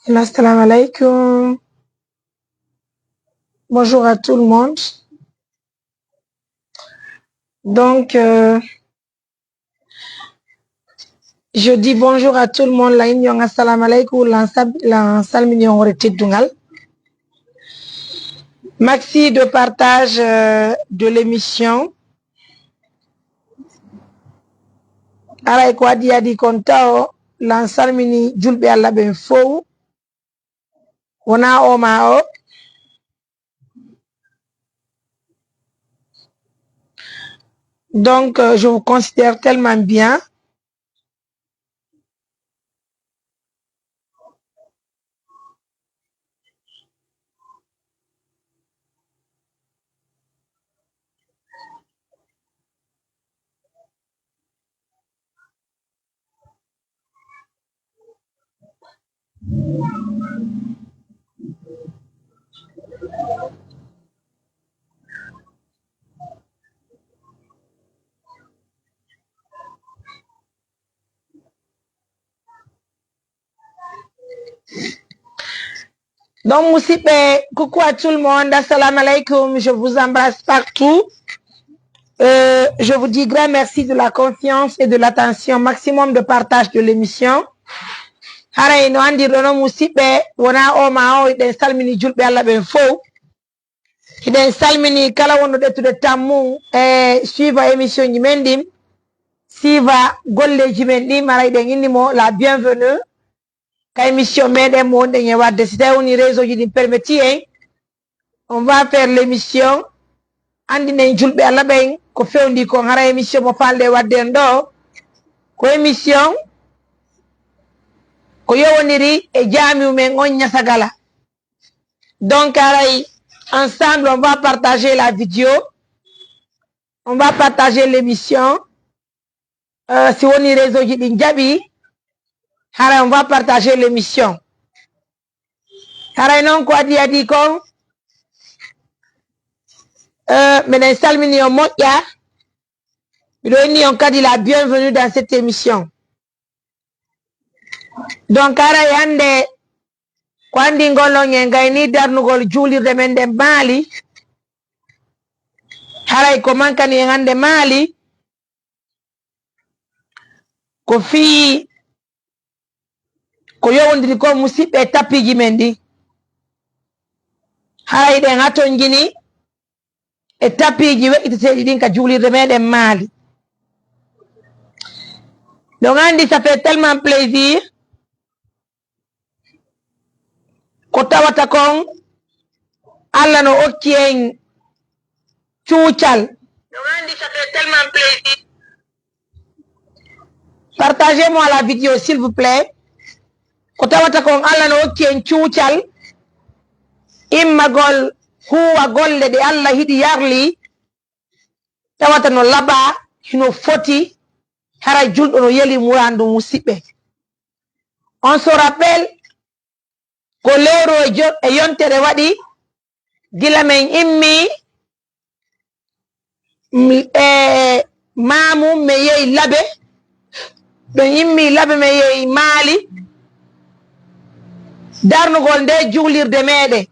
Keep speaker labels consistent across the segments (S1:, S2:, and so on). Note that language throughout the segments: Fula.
S1: Assalamu alaikum. Bonjour à tout le monde. Donc, je dis bonjour à tout le monde. La union assalamu alaikum. L'ensalminion dungal. Maxi de partage de l'émission. Ara quoi dia di kontao l'ensalmini julbe alla ben fou. Wana o mao. Donc, je vous considère tellement bien. Donc, Moussipe, coucou à tout le monde. Assalamu alaikum. Je vous embrasse partout. Je vous dis grand merci de la confiance et de l'attention, maximum de partage de l'émission. Haray no andi rono musidɓe wona o ma o eɗen salmini julɓe Allah ɓen fof eɗen salmini kala wonɗo ɗettude tammu suiva émission ji men ɗin suiva golleji men ɗin ara eɗen innimo la bienvenue ka émission meɗen mo wonɗen e wadde si tawi woni réseau ji ɗin permetti en on va faire l'émission andinen julɓe Allah ɓen ko fewndi kon hara émission mo falde wadde en ɗo ko émission ko yowoniri e jamiu men on ñasagala. Donc ensemble on va partager la vidéo, on va partager l'émission. Si woni réseau ji ɗin jaɓi hara on va partager l'émission. Haray noon ko adi kon meɗen salmini on moƴƴa miɗo inni on kadi la bienvenue dans cette émission. Donc haray hande ko andi ngollon en gayni darnugol juulirde men nden maali haray ko mankani en hande maali ko fii ko yowondiri ko musidɓe tappiji men ɗi haray ɗen haton jini e tappiji weƴƴiteteɗi ɗin ka juulirde meɗen maali. Donc andi ça fait tellement plaisir ko tawata kon Allah no okki en cuucal. Donc andi ça fait tellement plaisir. Partagez-moi la vidéo s'il vous plaît. Ko tawata kon Allah no okki en cuucal immagol huwa golle ɗe Allah hiɗi yarli tawata no laaɓa hino foti haray julɗo no yeli murandu musidɓe. On se rappelle ko lewru e yontere waɗi gila men immi mamum me yehi labe ɓen immi labe me yehi maali darnugol nde juulirde meɗen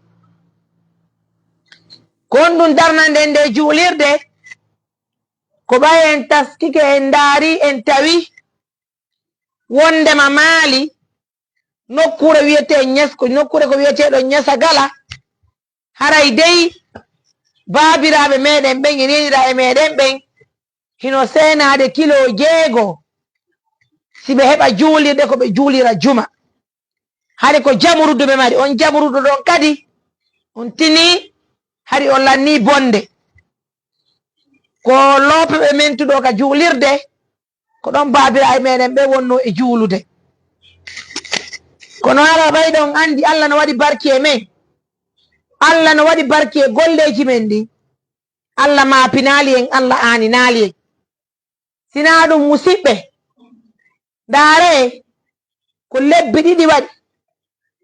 S1: ko on ɗum darnande nde juulirde ko ɓay en taskike en daari en tawi wondema maali nokkure wiyete ñasko nokkure ko wiyeteɗo ñasagala haray dey baabiraɓe meɗen ɓen e nenira e meɗen ɓen hino senade kilo 6 si ɓe heɓa juulirde ko ɓe juulira juma hari ko jamurudo ɓe mari on jamurudo ɗon kadi on tini hari on lanni bonde ko loopeɓe mentuɗo ka juulirde ko ɗon baabiraɓe meɗen ɓe wonno e juulude kono ara ɓayɗon andi Allah no waɗi barki e men Allah no waɗi barki e golleji men ɗi Allah maapinali en Allah aaninali en sina ɗum musidɓe ndaare ko lebbi ɗiɗi waɗi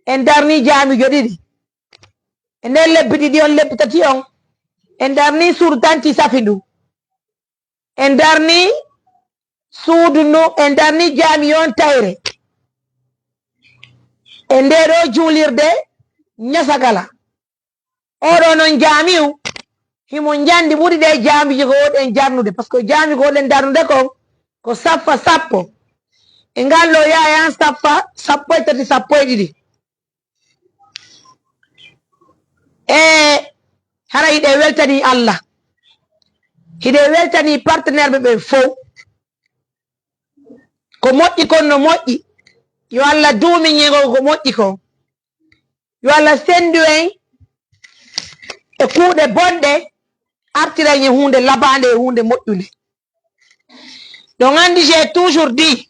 S1: en darni jaamijo ɗiɗi e nder lebbi ɗiɗi on lebbi tati on en darni suudu tanti safi ndu en darni suudu ndu en darni jaami on tayre e ndeɗo juulirde ñasagala oɗo noon jaamiu himo jandi ɓuri ɗe jaamiji ko woɗen jarnude par ce que jaami ko woɗen darnude kon ko sappa sappo e ngal ɗo yayan sappa sappo e tati sappo e ɗiɗi e hara hiɗe weltani Allah hiɗe weltani partenaire ɓe fof ko moƴƴi kon no moƴƴi yo Allah duumi ñegol ko moƴƴi kon yo Allah sendu en e kuuɗe bonɗe artirañ e hunde labande e hunde moƴƴude donc andi j'ai toujours dit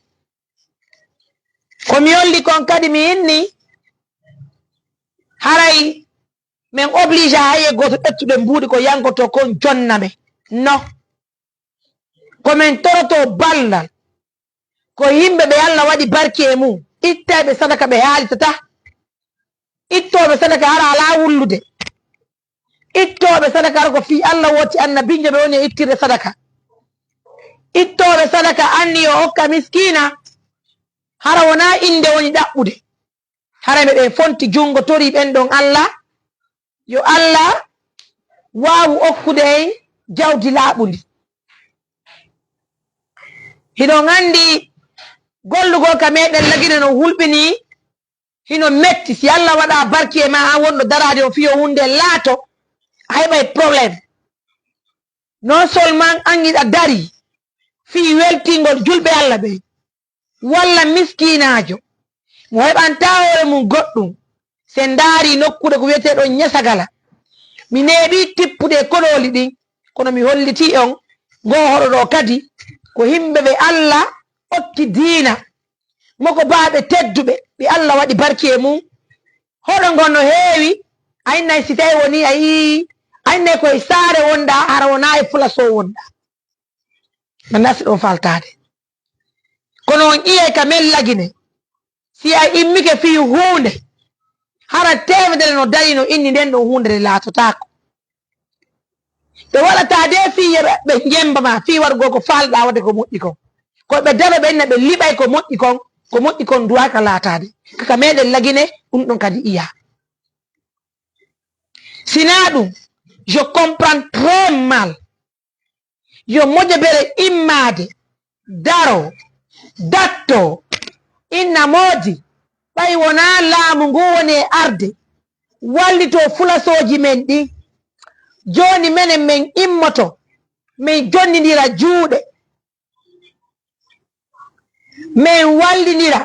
S1: komi yolli kon kadi mi inni haray min oblige haye goto ƴettuɗe mbuuɗi ko yankoto kon jonname non komin toroto ballal ko yimɓe ɓe Allah waɗi barki e mum ittaɓe sadaka ɓe haalitata ittoɓe sadaka hara ala wullude ittoɓe sadaka hara ko fi Allah woti annabijo ɓe woni e ittirde sadaka ittoɓe sadaka anni yo hokka miskina hara wona inde woni ɗaɓɓude hara ɓe ɓe fonti jungo tori ɓen ɗon Allah yo Allah wawu okkude en jawdi laaɓudi hiɗon andi gollugol ka meɗen lagine no hulɓini hino metti si Allah waɗa barki e ma an wonɗo darade o fiyo hunde laato a heɓay probléme non seulement an yiɗa dari fi weltingol julɓe Allah ɓe walla miskinajo mo heɓanta hoore mum goɗɗum se ndaari nokkude ko wiyeteɗo ñasagala mi neeɓi tippude koɗoli ɗin kono mi holliti on ngohoɗo ɗo kadi ko yimɓe ɓe Allah okki diina moko baaɓe tedduɓe ɓe Allah waɗi barki e mum hoɗo ngon no heewi aynay si tawi woni a yii aynay koye saare wonda hara wona e fulaso wonda mi nasi ɗon faltade kono on ƴiyay ka men lagine si a immike fi hunde hara temedere no dari no inni nden ɗon hunde nde laatotako ɓe waɗata de fi ɓe jembama fi wargo ko falɗa wadde ko moƴƴi kon koɓe daɓa ɓenna ɓe liɓay ko moƴƴi kon duwaka laatade kaka meɗen lagine ɗum ɗon kadi iya sina ɗum je comprends très mal yo mojobere immade daro datto inna moodi ɓay wona laamu ngu woni e arde wallito fulasoji men ɗi joni menen min immoto min jonnidira juuɗe min wallinira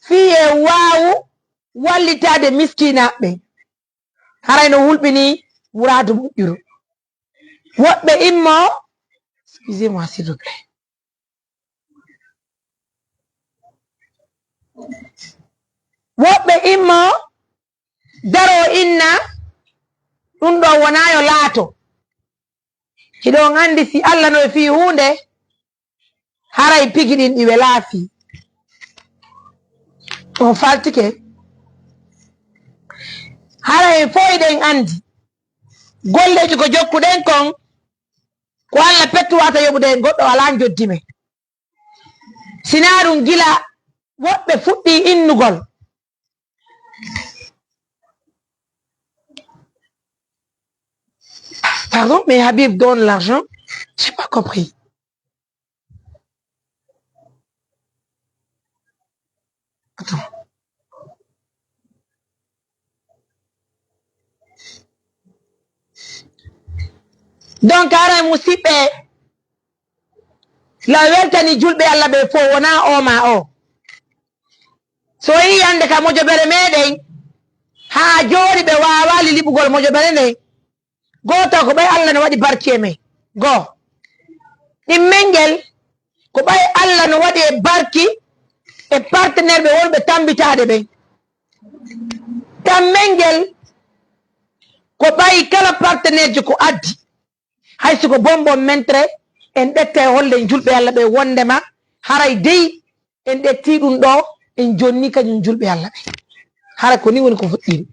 S1: fiye waawu wallitade miskinaɓe harayno hulɓini wuradu moƴƴuru woɓɓe immo excusez-moi s'il vous plaît woɓɓe immo daro inna ɗum ɗo wonayo laato hiɗon andi si Allah no e fi hunde haray pigi ɗin ɗiɓe laafi on faltike haray foyɗen andi golleji ko jokkuɗen kon ko Allah pettuwata yoɓude en goɗɗo ala joddime sina ɗum gila woɓɓe fuɗɗi innugol pardon mais Habib donne l'argent j'ai pas compris attends donc ara musidɓe la weltani julɓe Allah ɓe fo wona o ma o so yi hande ka mojobere meɗen ha joni ɓe wawali liɓugol mojobere nden goto ko ɓay Allah no waɗi barki e men goo ɗimmel ngel ko ɓay Allah no waɗi e barki e partenaire ɓe wonɓe tambitade ɓen ɗammel ngel ko ɓayi kala partenaire ji ko addi haysiko bonbon mentre en ɗette holle julɓe Allah ɓe wondema haray dey en ɗetti ɗum ɗo en jonni kañum julɓe Allah ɓe hara ko ni woni ko fuɗɗiri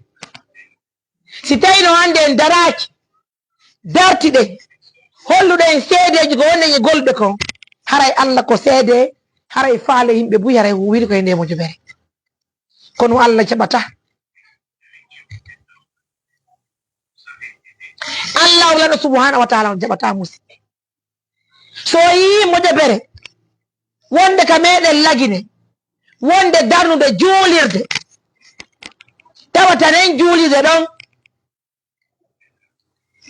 S1: si tawi no hande en daraki dartiɗen holluɗen seedeji ko wonnen e golɓe kon haray Allah ko seede haray faale yimɓe buy haray wiri koye nde Mojobere kono Allah jaɓata Allah walaɗo subhanahu wa taala on jaɓata musidɓe so yi Mojobere wonde ka meɗen lagine wonde darnude juulirde tawata nen juulirde ɗon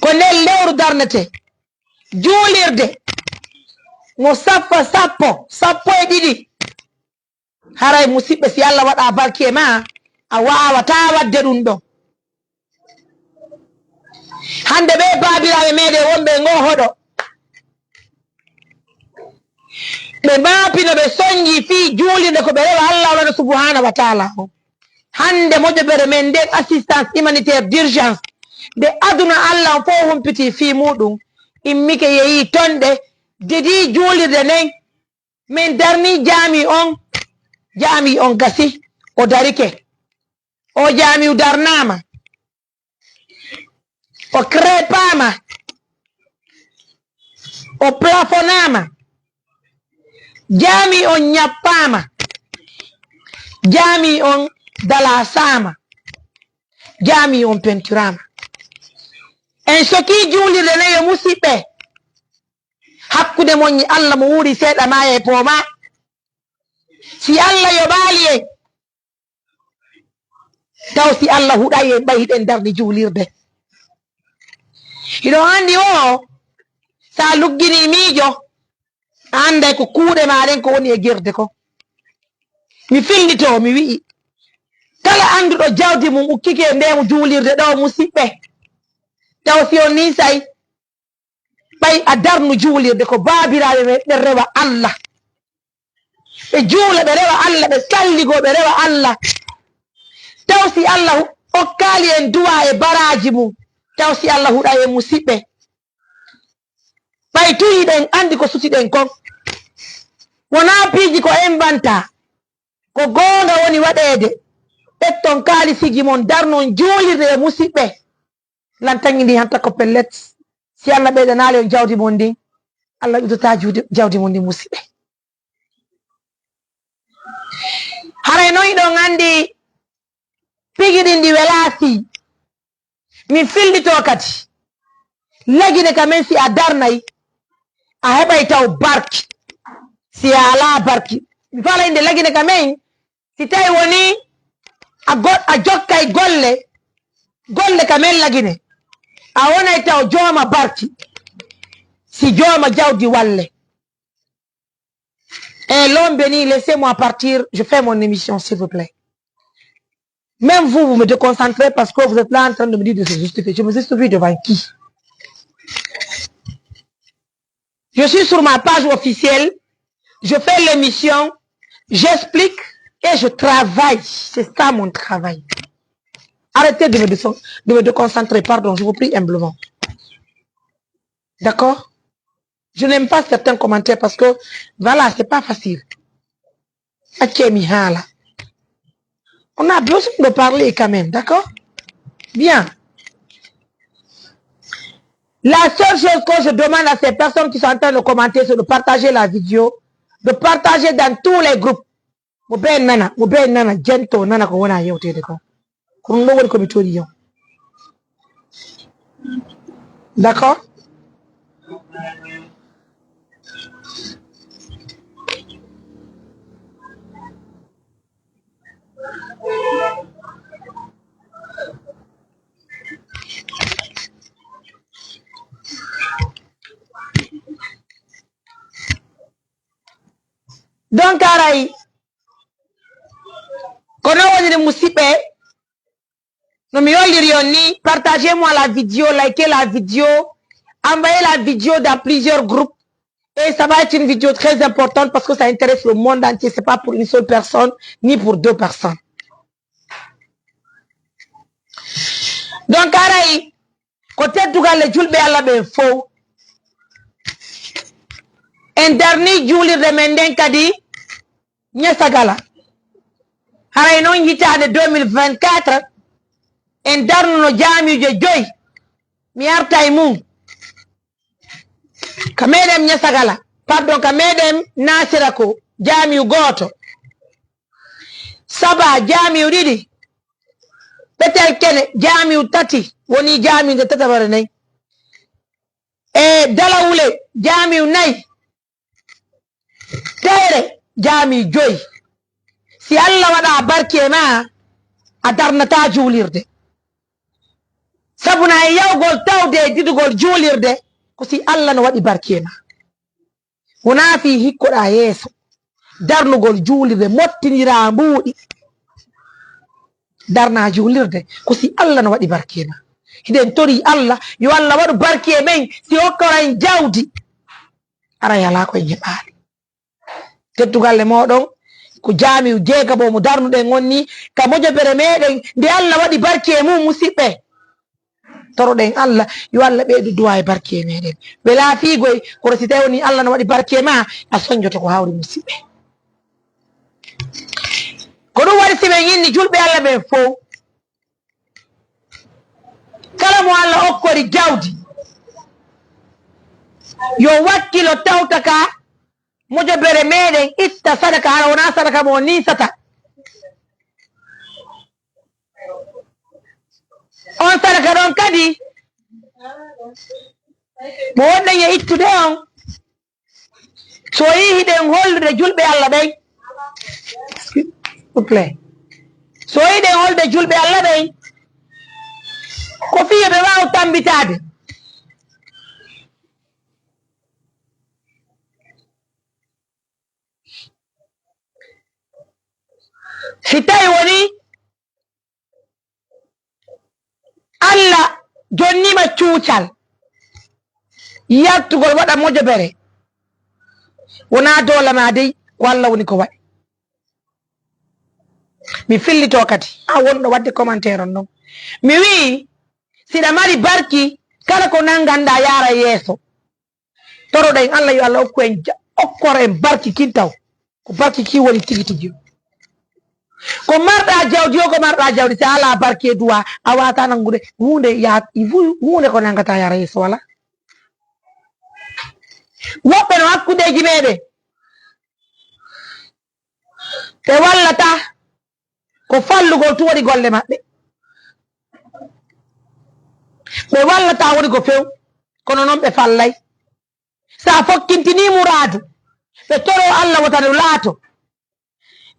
S1: ko nden lewru darnete juulirde mo sappo e ɗiɗi haray musidɓe si Allah waɗa barke ma a wawata wadde ɗum ɗon hande ɓe babiraɓe meɗen wonɓe ngohoɗo ɓe maapino ɓe soñji fi juulirde ko ɓe rewa Allah walaɗo subhanahu wa taala o hande Mojobere men nden assistance humanitaire d'urgence nde aduna Allah on fof humpiti fi muɗum immike yeehi tonɗe dedi juulirde nden min darni jami on gasi o darike o jamiu darnama o crépama o plafonama jami on ñappama jami on dalasama jami on penturama en soki juulirde nden yo musidɓe hakkude mon Allah mo wuri seeɗa ma e pooma si Allah yo ɓaali en taw si Allah huɗay en ɓay hiɗen darni juulirde hiɗo andi o sa luggini miijo anday ko kuuɗe maɗen ko woni e girde ko mi fillito mi wi'i kala anduɗo jawdi mum ukkike ndemo juulirde ɗo musidɓe taw si on ni say ɓay a darnu juulirde ko babiraɓe ɓe rewa Allah ɓe juula ɓe rewa Allah ɓe salligo ɓe rewa Allah taw si Allah hokkali en duwa e baraji mum taw si Allah huɗa e musidɓe ɓay tuyiɗen andi ko sutiɗen kon wona piiji ko en banta ko goonga woni waɗede ɓetton kaali sigi mon darnon juulirde e musidɓe lan tangi ndi hanta ko pellet si Allah ɓeydanali on jawdi mon ndin Allah ƴuddata jawdi mon ndin musidɓe haray noyi ɗon andi pigi ɗin ɗi welasi min fillito kadi lagine kamen si a darnayi a heɓay taw barki si a ala barki mi fala inde lagine kamen si tawi woni a jokkay golle kamen lagine a wonay taw jooma barki si jooma jawdi walle et l'homme béni laissez-moi partir je fais mon émission s'il vous plaît même vous me déconcentrez parce que vous êtes là en train de me dire de se justifier je me justifie devant qui je suis sur ma page officielle je fais l'émission j'explique et je travaille c'est ça mon travail arrêtez de me déconcentrer pardon je vous prie humblement d'accord je n'aime pas certains commentaires parce que voilà c'est pas facile on a besoin de parler quand même d'accord bien la seule chose que je demande à ces personnes qui sont en train de commenter c'est de partager la vidéo de partager dans tous les groupes mo ben nana jento nana ko wona yewtede ko ɗum ɗo woni komi toɗi yo d'accord donc aray kono wonire musidɓe no mi yolliri on ni partagez-moi la vidéo likez la vidéo envoyez la vidéo dans plusieurs groupes et ça va être une vidéo très importante parce que ça intéresse le monde entier c'est pas pour une seule personne ni pour deux personnes donc aray ko teddugal e julɓe Allah ɓen fof en darni juulirde men nden kadi ñesagala haray noon hitande 2024 en darnuno jamiuje 5 mi arta e mum ka meɗen ñesagala pardon ka meɗen nasira ko jamiu goto saba jamiu ɗiɗi ɓetel kene jamiu tati woni jamiu nde tatabare nayyi e dalawule jamiu nayyi tere jamiu joyi si Allah waɗa barke ma a darnata juulirde sabuna e yawgol tawde e didugol juulirde ko si Allah no waɗi barke ma wona fi hikkoɗa yeeso darnugol juulirde mottinira mbuuɗi darna juulirde ko si Allah no waɗi barke ma hiɗen tori Allah yo Allah waɗu barke men si hokkoren jawdi ara yala koye jeɓaali teddugalle moɗon ko jamiu jeegabo mo darnuɗen wonni ka mojobere meɗen nde Allah waɗi barke mum musidɓe toroɗen Allah yo Allah ɓeydu duwa e barke meɗen wela fiigoy koto si tawi woni Allah no waɗi barke ma a soñjoto ko hawri musidɓe ko ɗum waɗi siɓen inni julɓe Allah ɓen fof kala mo Allah hokkori jawdi yo wakkilo tawta ka mojobere meɗen itta sadaka ara wona sadaka mo nisata on sadaka ɗon kadi mo wonɗen e ittude on so yihiɗen hollude julɓe Allah ɓen so yiɗen holde julɓe Allah ɓen ko fiye ɓe waw tambitade si tawi woni Allah jonnima cuucal yattugol waɗa mojobere wona doole ma dey ko Allah woni ko waɗi mi fillito kadi a wonɗo wadde commentaire on ɗon mi wi siɗa mari barki kala ko nanganɗa yara yeeso toroɗen Allah yo Allah okkoren barki kintaw ko barki ki woni tigi tigi ko marɗa jawdi o ko marɗa jawdi si ala barke duwa a wata nangude hunde ko nangata yara yeeso wala woɓɓe no hakkudeji meɗen ɓe wallata ko fallugol tu waɗi golle maɓɓe ɓe wallata woni ko few kono noon ɓe fallay sa fokkintini muradu ɓe toro Allah wotano laato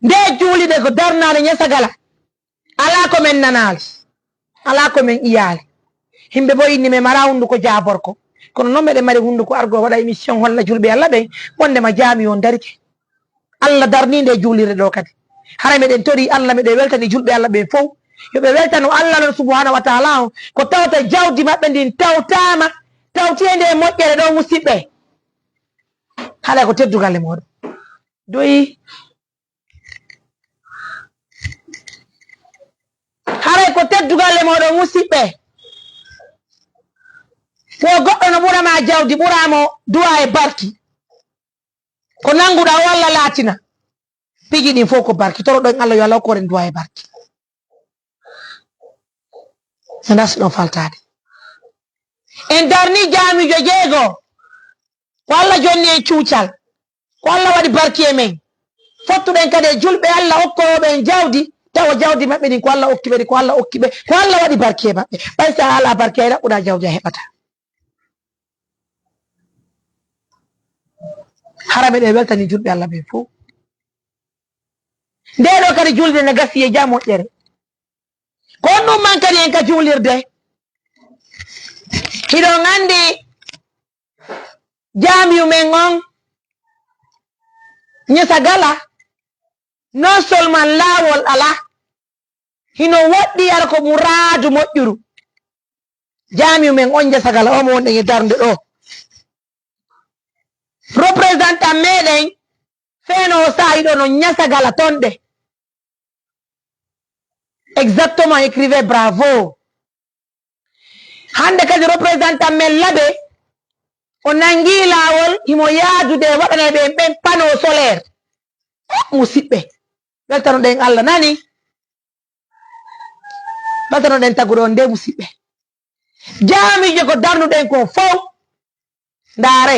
S1: nde juulide ko darnade ñesagala ala ko men nanali ala ko men iyali himɓe bo inni me mara hunduko jaborko kono noon meɗen mari hunduko argo waɗa émission holla julɓe Allah ɓen wondema jaami on darike Allah darnide juulirde ɗo kadi hara meɗen tori Allah meɗen weltani julɓe Allah ɓen fof yoɓe weltano Allah non subhanahu wa taala on ko tawta jawdi maɓɓe ndin tawtama tawtiyede e moƴƴere ɗo musidɓe haala ko teddugalle moɗon doyi haray ko teddugalle moɗon musidɓe wo goɗɗo no ɓurama jawdi ɓuramo duwa e barki ko nanguɗa o Allah laatina piji ɗin fof ko barki toroɗon Allah yo Allah hokkoren duwa e barki no dasɗon faltade en darni jamijo jeego ko Allah jonni en cuucal ko Allah waɗi barki e men fottuɗen kadi e julɓe Allah hokkoroɓen jawdi tawa jawdi maɓɓe ɗin ko Allah hokkiɓe ɗi ko Allah hokkiɓe ko Allah waɗi barki e maɓɓe ɓay sa ala barki ay ɗaɓɓuɗa jawdi a heɓata hara meɗen weltani julɓe Allah ɓe fof nde ɗo kadi julde ne gasi e jam moƴƴere ko on ɗum man kadi en ka juulirde hiɗon andi jamiu men on ñesagala non seulement laawol ala hino woɗɗi ara ko muradu moƴƴuru jamiu men on ñesagala omo wonɗen e darde ɗo représentant meɗen feeno o sahiɗo no ñesagala tonɗe exactement écrivez bravo hande kadi représentant men laaɓe o nangi laawol himo yaadude waɗana ɓen panneau solaire musidɓe weltanoɗen Allah nani weltanoɗen taguɗon nde musidɓe jaamije ko darnuɗen ko fof ndaare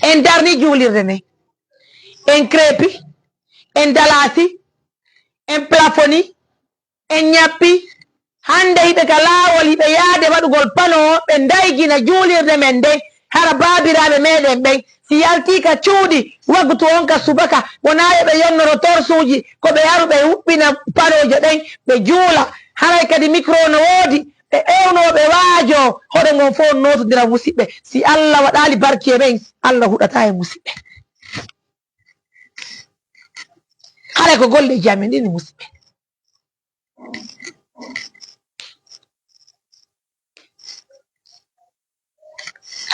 S1: en darni juulirde ne en crépi en dalasi en plafoni en ñappi hande hiɓe ka laawol hiɓe yaade waɗugol pano ɓe daygina juulirde men nde hara baabiraaɓe meɗen ɓen si yalti ka cuuɗi wagtu on ka subaka wona ɓe yonnoro torsuji ko ɓe yaru ɓe huɓɓina panoje ɗen ɓe juula haray kadi micro no woodi ɓe ewnoɓe waajo hoɗo ngon fof notodira musidɓe si Allah waɗali barki e ɓen Allah huɗata e musidɓe haray ko golleji amen ɗini musidɓe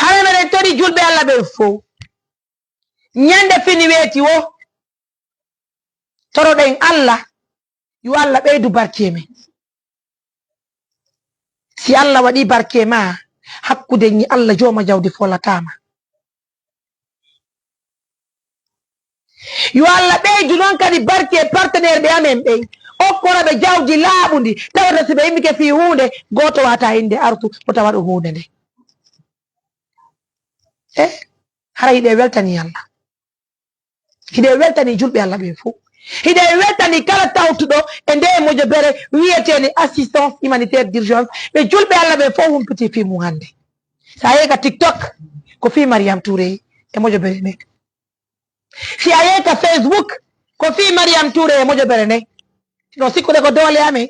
S1: haray meɗen toɗi julɓe Allah ɓen fof ñande fini weeti wo toroɗen Allah yo Allah ɓeydu barke men si Allah waɗi barke ma hakkude ñi Allah jooma jawdi folatama yo Allah ɓeydu noon kadi barke partenaire ɓe amen ɓen okkoraɓe jawdi laaɓundi tawata si ɓe yimmike fi hunde goto wata inde artu o tawa ɗo hunde nde hara hiɗe weltani Allah hiɗe weltani julɓe Allah ɓe fof hiɗe weltani kala tawtuɗo e nde mojo bere wiyeteni assistance humanitaire d'urgence ɓe julɓe Allah ɓe fof humpiti fi mum hande sa yehi ka TikTok ko fi Mariam Touré e mojo bere nde si a yehi ka Facebook ko fi Mariam Touré e mojo bere nde no sikkude ko doole amen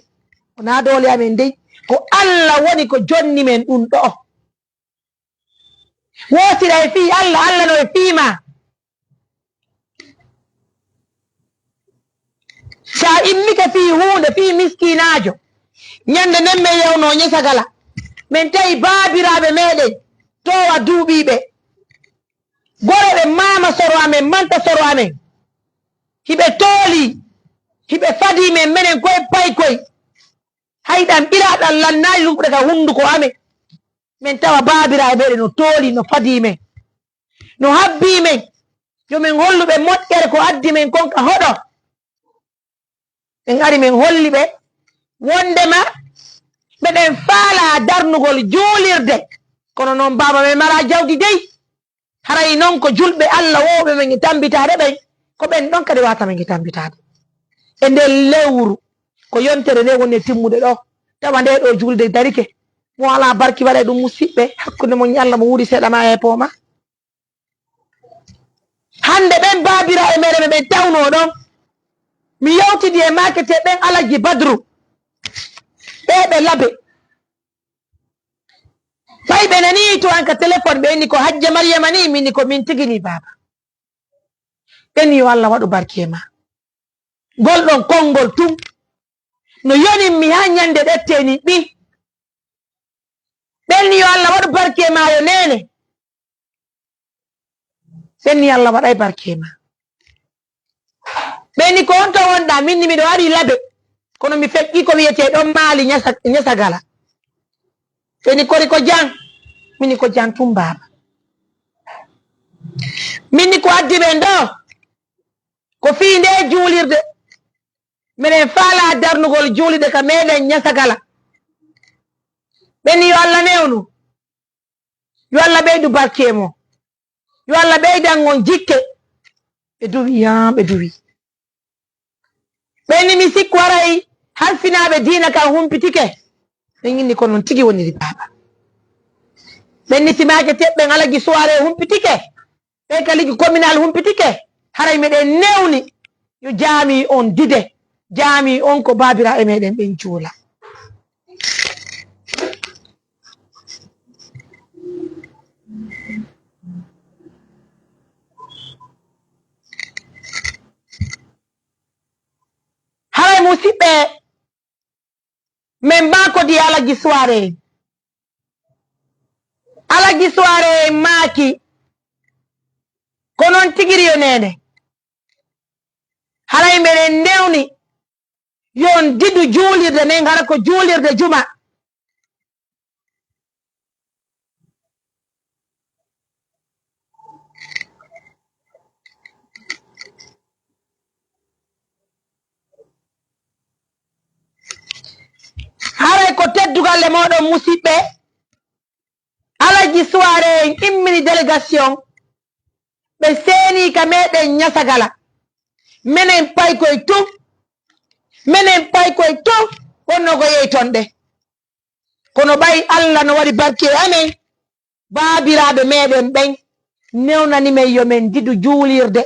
S1: wona doole amen dey ko Allah woni ko jonni men ɗum ɗo wosira e fi Allah Allah no e fiima sa immike fi hunde fi miskinajo ñande nden min yewno ñesagala min tawi baabiraɓe meɗen towa duuɓiɓe gore ɓe mama soro amen manta soro amen hiɓe tooli hiɓe fadi men menen koye paykoy hayɗan ɓiraɗan lannaji lumɓuɗe ka hunduko amen min tawa baabiraɓe meɗen no tooli no fadi men no habbi men yomin holluɓe moƴƴere ko addi men kon ka hoɗo ɓen ari min holli ɓe wondema ɓeɗen faala darnugol juulirde kono noon baba men mara jawdi dey haray noon ko julɓe Allah woɓe men tambitade ɓen ko ɓen ɗon kadi wata men tambitade e nder lewru ko yontere nde woni timmude ɗo tawa nde ɗo julde darike mo ala barki waɗa ɗum musidɓe hakkude mo Allah mo wuuri seeɗa ma e pooma hande ɓen babira e meɗen ɓen tawno ɗon mi yawtidi e makete ɓen Alaji Badru ɓe labe fay ɓe nani to an ka téléphone ɓe inni ko hajja Mariama ni minni ko min tigini baba ɓen yo Allah waɗu barke ma golɗon konngol tum no yonin mi ha ñande ɗetteni ɓi ɓen yo Allah waɗu barke ma yo nene ɓen yo Allah waɗay barke ma ɓeni ko on to wonɗa minni miɗo ari labe kono mi feƴƴi ko wiyete ɗon maali ñesagala ɓeni kori ko jan minni ko jan tum baba minni ko addi ɓen ɗo ko fi nde juulirde minen faala darnugol juulide ka meɗen ñesagala ɓeni yo Allah newnu yo Allah ɓeydu barke mo yo Allah ɓeydan on jikke ɓe duwi ɓe duwi ɓeni mi sikku waray halfinaɓe diina kan humpitike ɓen inni ko noon tigi woniri baba ɓenni simake teɓɓen Alaji soirée humpitike ɓen ka ligi communal humpitike haray meɗen newni yo jaami on dide jaami on ko babira e meɗen ɓen juula haray musidɓe min mbakodi Alaji soirée Alaji soirée maaki ko noon tigiri yo nene haray meɗen newni yon didu juulirde nden hara ko juulirde juma haray ko teddugalle moɗon musidɓe Alaji soirée en immini délégation ɓe seeni ka meɗen ñasagala minen pay koye tum minen pay koye tum wonno ko yeytonɗe kono ɓay Allah no waɗi barke amen baabiraɓe meɗen ɓen newnani men yo men didu juulirde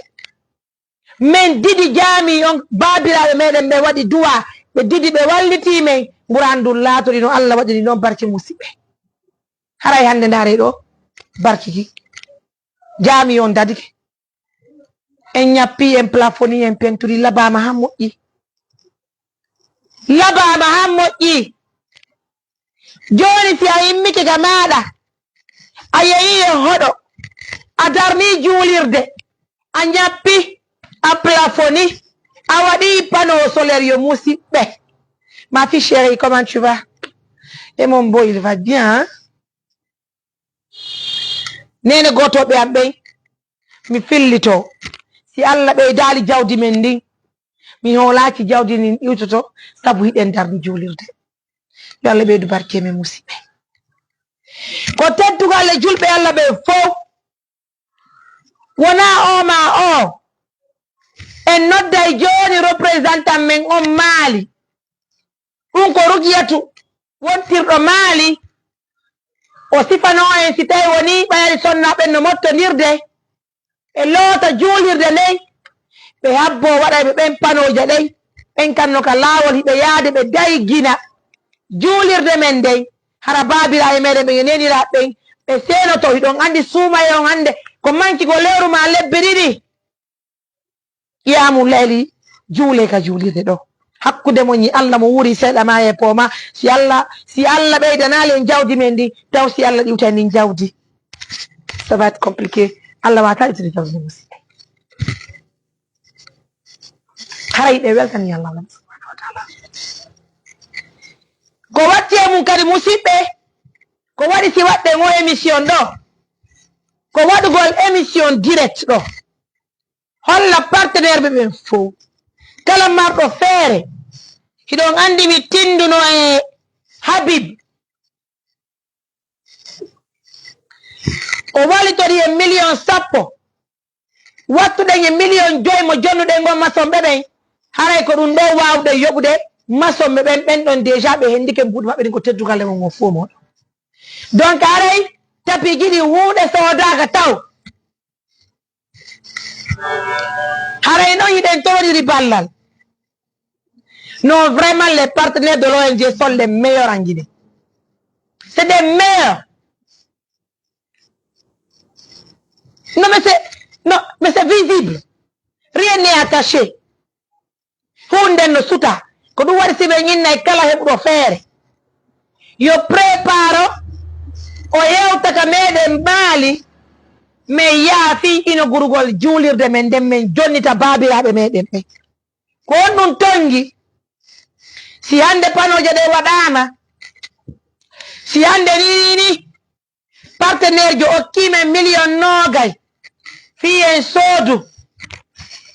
S1: men didi jaami on baabiraɓe meɗen ɓe waɗi duwa ɓe didi ɓe walliti men ɓurandun laatori no Allah waɗiri noon barke musidɓe haray hande ndaare ɗo barkiki jaami on dadike en ñappi en plafoni en penturi labama ha moƴƴi labama ha moƴƴi joni si a immike ga maɗa a yeyi e hoɗo a darni juulirde a ñappi a plafoni a waɗi panneau solaire yo musidɓe ma fille chérie comment tu vas et mon beau il va bien hein? Nene gotoɓe am ɓen mi fillito si Allah ɓeydali jawdi men ndin mi hoolaki jawdi ndin iwtoto sabu hiɗen darni juulirde yo Allah ɓeydu barke men musidɓe ko teddugal e julɓe Allah ɓe fof wona o ma o en nodday joni représentant men on Mali ɗum ko Rukiyatu wontirɗo Mali o sifano en si tawi woni ɓayari sonnaɓen no mottodirde e loota juulirde ndey ɓe habbo waɗayɓe ɓen panoje ɗey ɓen kamno ka laawol hiɓe yaade ɓe daygina juulirde men ndey hara baabiraɓe meɗen ɓe nenira ɓen ɓe senoto hiɗon andi suumaye on hande ko manki ko lewru ma lebbi ɗiɗi ƴiyamum layli juule ka juulirde ɗo hakkude mo ñi Allah mo wuri seeɗa ma e pooma si Allah ɓeydanali en jawdi men ndi taw si Allah ɗiwta ndin jawdi ça va être compliqué Allah wata ittude jawdi ndi musidɓe hara yiɗe weltani Allah subhanahu wa taala ko watti e mum kadi musidɓe ko waɗi si waɗɗen o émission ɗo ko waɗugol émission direct ɗo holla partenaire ɓe ɓen fof kala marɗo feere hiɗon andi mi tinduno e Habib o walitori e million sappo wattuɗen e million 5 mo jonnuɗen gon masomɓe ɓen haray ko ɗum ɗo wawde yoɓude masomɓe ɓen ɓen ɗon déjà ɓe hendike mbuɗu maɓɓe ɗin ko teddugal e mon o fo moɗo donc aray tapi giɗi huuɗe sodaka taw haray noon hiɗen toɗiri ballal non vraiment les partenaires de l'ONG sont les meilleurs en Guinée c'est des meilleurs non mais c'est visible rien n'est attaché hunde no suta ko ɗum waɗi si ɓe ñinna e kala heɓuɗo feere yo préparo o yewta ka meɗen Mali min yaafi ino gurgol juulirde men nden min jonnita baabiraɓe meɗen ɓe ko on ɗum tongi si hande panoje ɗe waɗama si hande ni partenaire jo okkimen million 9 fi en soodu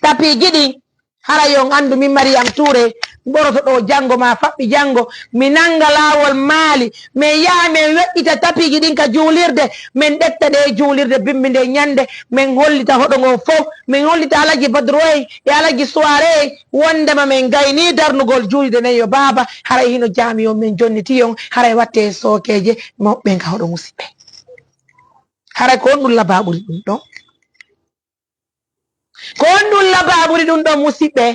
S1: tapi giɗi hara yon andu min Mariam Touré ɓoroto ɗo janngo ma faɓɓi janngo mi nanga laawol Maali min yaha min weƴƴita tapiji ɗin ka juulirde min ɗetta ɗe juulirde bimbi nde ñande min hollita hoɗo ngo fof min hollita Alaji Badroy e Alaji Soiré wondema min gayni darnugol juulirde nden yo baaba haray hino jaami on min jonniti on haray watte sookeje moɓɓen ka hoɗo musidɓe haray ko on ɗum laba ɓuri ɗum ɗon ko on ɗum laba ɓuri ɗum ɗon musidɓe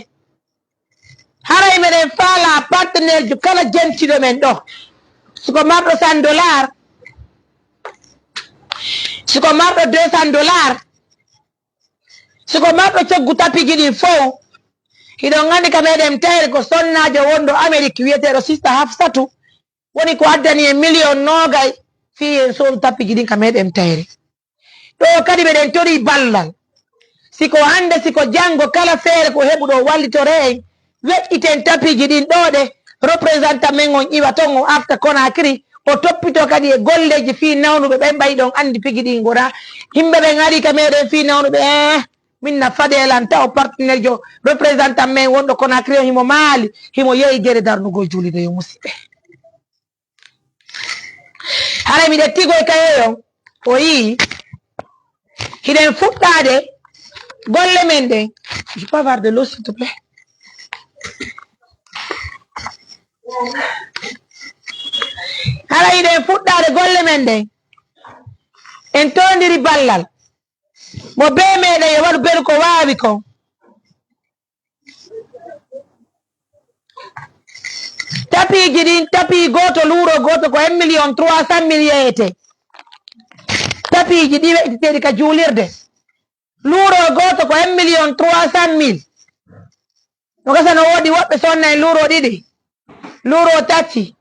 S1: haray meɗen faala partenaire jo kala jentiɗo men ɗo siko marɗo $100 siko marɗo $200 siko marɗo coggu tapiji ɗin fof hiɗon andi ka meɗen tayre ko sonnajo wonɗo Amérique wiyeteɗo Sista Hafsatu woni ko addani en million 9 fi en soodu tapiji ɗin ka meɗen tayre ɗo kadi meɗen tori ballal siko hande siko janngo kala feere ko heɓuɗo wallitore en weƴƴiten tapiji ɗin ɗoɗe représentant men on ƴiwa ton o arta Conakry o toppito kadi e golleji fi nawnuɓe ɓen ɓayi ɗon andi pigi ɗin gona yimɓe ɓen ari ka meɗen fi nawnuɓe minna faɗelanta o partenaire jo représentant men wonɗo Conakry o himo maali himo yehi gueɗe darnugo juulide yo musidɓe haray miɗe tigoy kayeyon o yii hiɗen fuɗɗade golle men ɗen je peux avoir de l'eau s'il te plaît. Hala yiɗen fuɗɗade golle men ɗen en tondiri ballal mo be meɗen yo waɗu beɗu ko wawi kon. Tapiji ɗin tapi goto luuro goto ko 1,300,000 yeyete. Tapiji ɗi weɗiteɗi ka juulirde luuro goto ko 1,300,000. no gasa no woodi woɓɓe sonna en luuro ɗiɗi luuro tati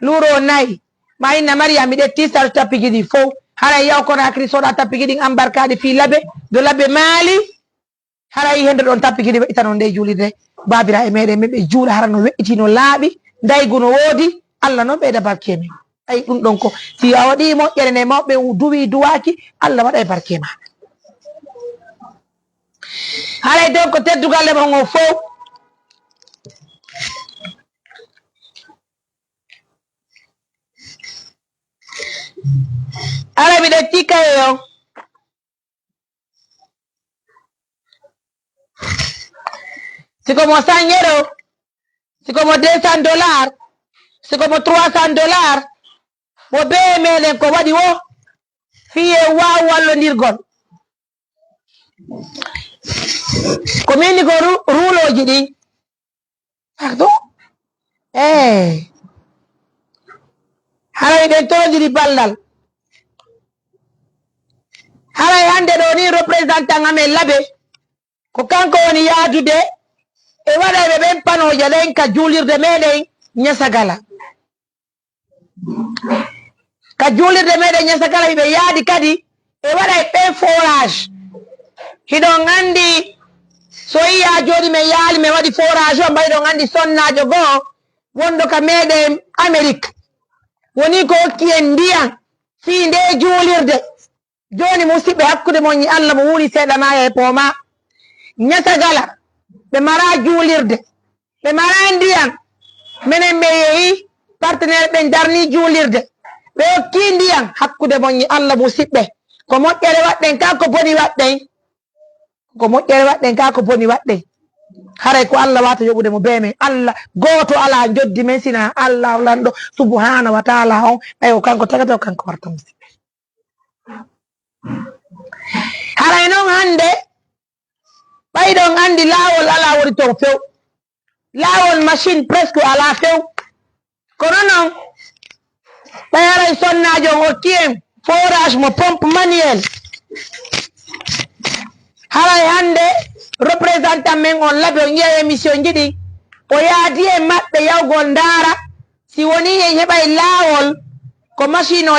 S1: luuro nayi ma inna mariam miɗe tisal tapiji ɗi fof haray yaw kono hakri soɗa tapiji ɗin embarkaɗi fi labe do labe maali haray hende ɗon tapiji ɗi weɗita non nde juulirde babira e meɗen min ɓe juula hara no weɗɗiti no laaɓi daygu no woodi Allah noon ɓeyda barke men ayi ɗum ɗon ko si a waɗi moƴƴere nde mawɓe duwi duwaki Allah waɗa e barke ma haray donc teddugalle mon o fof ara miɗe tikka e on siko mo 100 euros siko mo 200 dollars siko mo 300 dollars mo be meɗen ko waɗi o fiye waw wallodirgol ko minni ko ruuloji ɗi pardon haray ɗen todiri ballal haray hande ɗo ni représentant amen laabe ko kanko woni yaadude e waɗayɓe ɓen panoje ɗen ka juulirde meɗen ñasagala ka juulirde meɗen ñasagala hiɓe yaadi kadi e waɗay ɓen forage hiɗon andi so yiya joni min yaali min waɗi forage o mbaɗi ɗon andi sonnajo goo wonɗo ka meɗen Amérique woni ko hokki en ndiyam fi nde juulirde joni musidɓe hakkude mon Allah mo wuuri seeɗa maya e pooma ñasagala ɓe mara juulirde ɓe mara ndiyam minen ɓe yeehi partenaire ɓen darni juulirde ɓe hokki ndiyam hakkude mon Allah musidɓe ko moƴƴere waɗɗen ka ko boni waɗɗen ko moƴƴere waɗɗen ka ko boni waɗɗen haray ko Allah wata yoɓude mo be men Allah goto ala joddi men sina Allah lanɗo subhanahu wa taala on ɓay o kanko tagata o kanko warta musidɓe haray noon hande ɓayɗon andi laawol ala woni ton few laawol machine presque ala few kono noon ɓay haray sonnajo on hokki en forage mo pompe manuel haray hande représentant men on laabe on yiya émission jiɗi o yaadi e maɓɓe yawgol ndaara si woni en heɓay laawol ko machine o